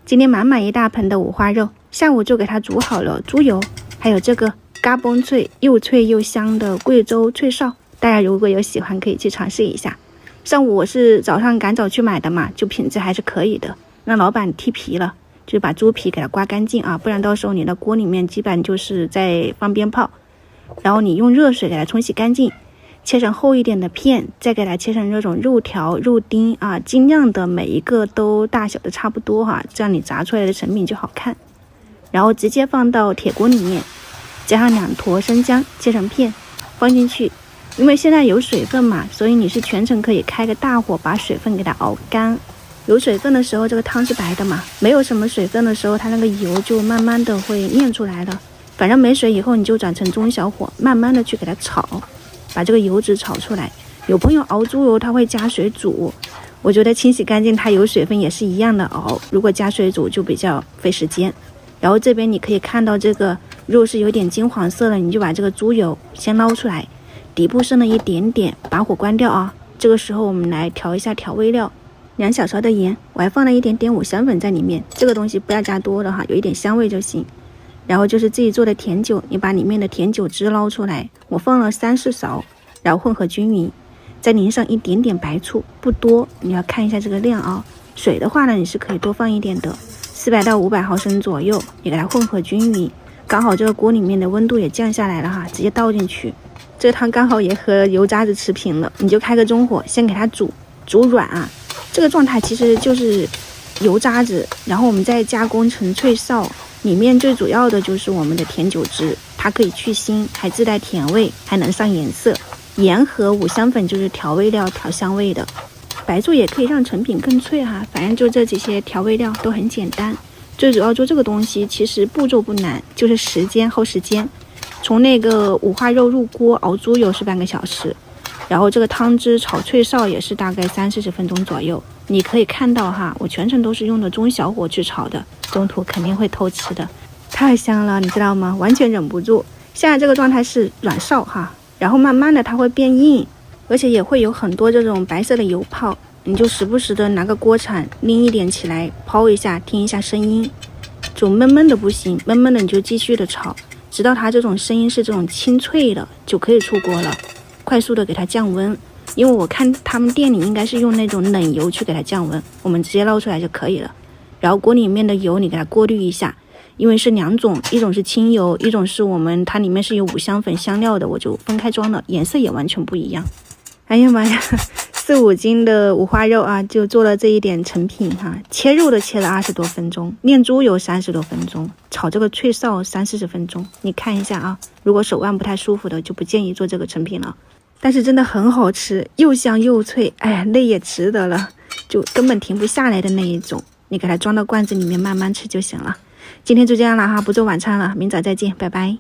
今天满满一大盆的五花肉，下午就给它煮好了猪油，还有这个嘎嘣脆又香的贵州脆哨，大家如果有喜欢可以去尝试一下。上午我是早上赶早去买的嘛，就品质还是可以的，让老板剔皮了，就是把猪皮给它刮干净啊，不然到时候你的锅里面基本就是在放鞭炮。然后你用热水给它冲洗干净，切成厚一点的片，再给它切成这种肉条肉丁啊，尽量的每一个都大小的差不多哈，这样你炸出来的成品就好看。然后直接放到铁锅里面，加上2坨生姜切成片放进去，因为现在有水分嘛，所以你是全程可以开个大火把水分给它熬干。有水分的时候这个汤是白的嘛，没有什么水分的时候它那个油就慢慢的会面出来了。反正没水以后你就转成中小火，慢慢的去给它炒，把这个油脂炒出来。有朋友熬猪油他会加水煮，我觉得清洗干净它有水分也是一样的熬，如果加水煮就比较费时间。然后这边你可以看到这个肉是有点金黄色的，你就把这个猪油先捞出来，底部剩了一点点，把火关掉啊。这个时候我们来调一下调味料，2小勺的盐，我还放了一点点五香粉在里面，这个东西不要加多了哈，有一点香味就行。然后就是自己做的甜酒，你把里面的甜酒汁捞出来，我放了3-4勺，然后混合均匀，再淋上一点点白醋，不多，你要看一下这个量啊。水的话呢，你是可以多放一点的，400到500毫升左右，你给它混合均匀，刚好这个锅里面的温度也降下来了哈，直接倒进去。这个汤刚好也和油渣子持平了，你就开个中火，先给它煮软啊。这个状态其实就是油渣子，然后我们再加工成脆哨。里面最主要的就是我们的甜酒汁，它可以去腥，还自带甜味，还能上颜色。盐和五香粉就是调味料调香味的，白醋也可以让成品更脆哈。反正就这几些调味料都很简单。最主要做这个东西其实步骤不难，就是耗时间。从那个五花肉入锅熬猪油是半个小时，然后这个汤汁炒脆哨也是大概30-40分钟左右。你可以看到哈，我全程都是用的中小火去炒的，中途肯定会偷吃的，太香了，你知道吗？完全忍不住。现在这个状态是软哨哈，然后慢慢的它会变硬，而且也会有很多这种白色的油泡，你就时不时的拿个锅铲拎一点起来抛一下，听一下声音。就闷闷的不行，闷闷的你就继续的炒，直到它这种声音是这种清脆的，就可以出锅了。快速的给它降温，因为我看他们店里应该是用那种冷油去给它降温，我们直接捞出来就可以了。然后锅里面的油你给它过滤一下，因为是2种，一种是清油，一种是它里面是有五香粉香料的，我就分开装了，颜色也完全不一样。哎呀妈呀，4-5斤的五花肉啊，就做了这一点成品哈。切肉的切了20多分钟，炼猪油30多分钟，炒这个脆哨30-40分钟。你看一下啊，如果手腕不太舒服的就不建议做这个成品了。但是真的很好吃，又香又脆，哎呀，累也值得了，就根本停不下来的那一种。你给它装到罐子里面慢慢吃就行了。今天就这样了哈，不做晚餐了，明早再见，拜拜。